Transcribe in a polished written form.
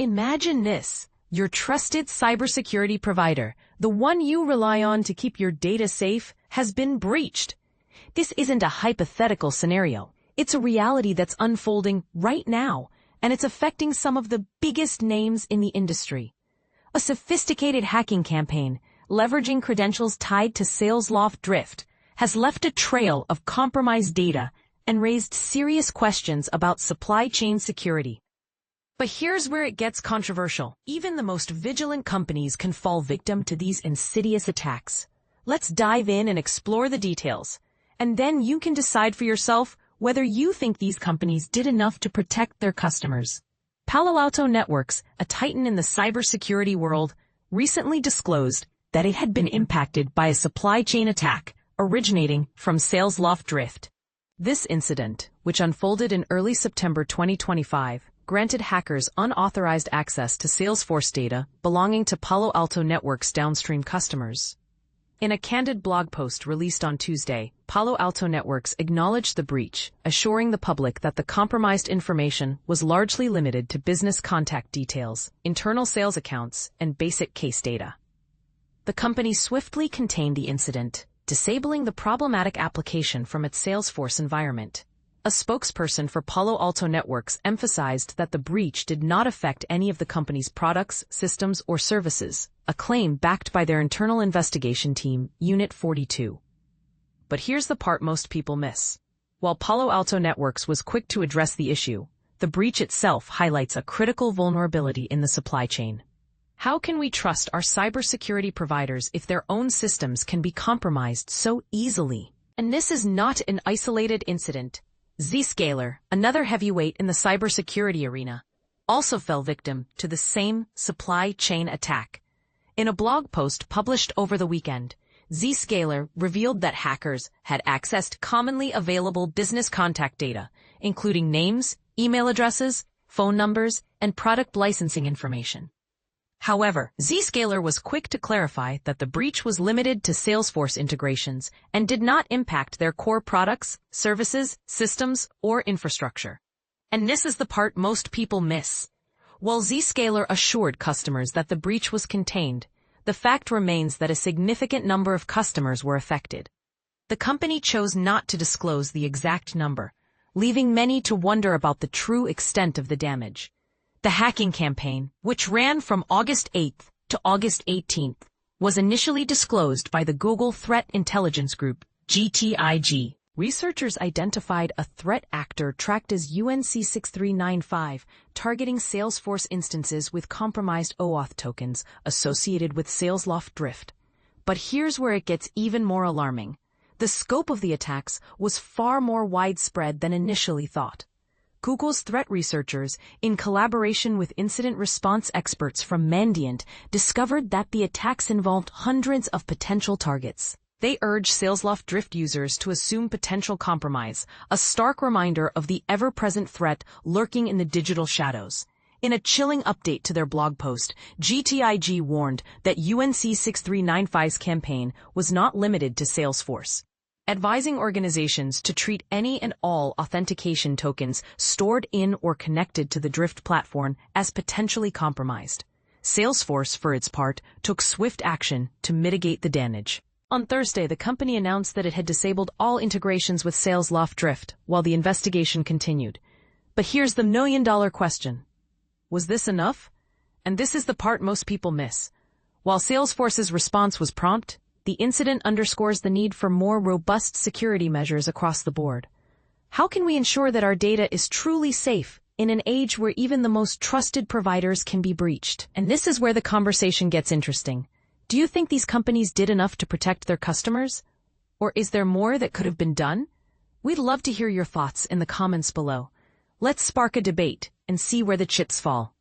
Imagine this. Your trusted cybersecurity provider, the one you rely on to keep your data safe, has been breached. This isn't a hypothetical scenario. It's a reality that's unfolding right now, and it's affecting some of the biggest names in the industry. A sophisticated hacking campaign, leveraging credentials tied to Salesloft Drift, has left a trail of compromised data and raised serious questions about supply chain security. But here's where it gets controversial. Even the most vigilant companies can fall victim to these insidious attacks. Let's dive in and explore the details. And then you can decide for yourself whether you think these companies did enough to protect their customers. Palo Alto Networks, a titan in the cybersecurity world, recently disclosed that it had been impacted by a supply chain attack originating from Salesloft Drift. This incident, which unfolded in early September 2025, granted hackers unauthorized access to Salesforce data belonging to Palo Alto Networks' downstream customers. In a candid blog post released on Tuesday, Palo Alto Networks acknowledged the breach, assuring the public that the compromised information was largely limited to business contact details, internal sales accounts, and basic case data. The company swiftly contained the incident, disabling the problematic application from its Salesforce environment. A spokesperson for Palo Alto Networks emphasized that the breach did not affect any of the company's products, systems, or services, a claim backed by their internal investigation team, Unit 42. But here's the part most people miss. While Palo Alto Networks was quick to address the issue, the breach itself highlights a critical vulnerability in the supply chain. How can we trust our cybersecurity providers if their own systems can be compromised so easily? And this is not an isolated incident. Zscaler, another heavyweight in the cybersecurity arena, also fell victim to the same supply chain attack. In a blog post published over the weekend, Zscaler revealed that hackers had accessed commonly available business contact data, including names, email addresses, phone numbers, and product licensing information. However, Zscaler was quick to clarify that the breach was limited to Salesforce integrations and did not impact their core products, services, systems, or infrastructure. And this is the part most people miss. While Zscaler assured customers that the breach was contained, the fact remains that a significant number of customers were affected. The company chose not to disclose the exact number, leaving many to wonder about the true extent of the damage. The hacking campaign, which ran from August 8th to August 18th, was initially disclosed by the Google Threat Intelligence Group, GTIG. Researchers identified a threat actor tracked as UNC6395, targeting Salesforce instances with compromised OAuth tokens associated with Salesloft Drift. But here's where it gets even more alarming. The scope of the attacks was far more widespread than initially thought. Google's threat researchers, in collaboration with incident response experts from Mandiant, discovered that the attacks involved hundreds of potential targets. They urge Salesloft Drift users to assume potential compromise, a stark reminder of the ever-present threat lurking in the digital shadows. In a chilling update to their blog post, GTIG warned that UNC6395's campaign was not limited to Salesforce, advising organizations to treat any and all authentication tokens stored in or connected to the Drift platform as potentially compromised. Salesforce, for its part, took swift action to mitigate the damage. On Thursday, the company announced that it had disabled all integrations with Salesloft Drift while the investigation continued. But here's the million-dollar question. Was this enough? And this is the part most people miss. While Salesforce's response was prompt, the incident underscores the need for more robust security measures across the board. How can we ensure that our data is truly safe in an age where even the most trusted providers can be breached? And this is where the conversation gets interesting. Do you think these companies did enough to protect their customers? Or is there more that could have been done? We'd love to hear your thoughts in the comments below. Let's spark a debate and see where the chips fall.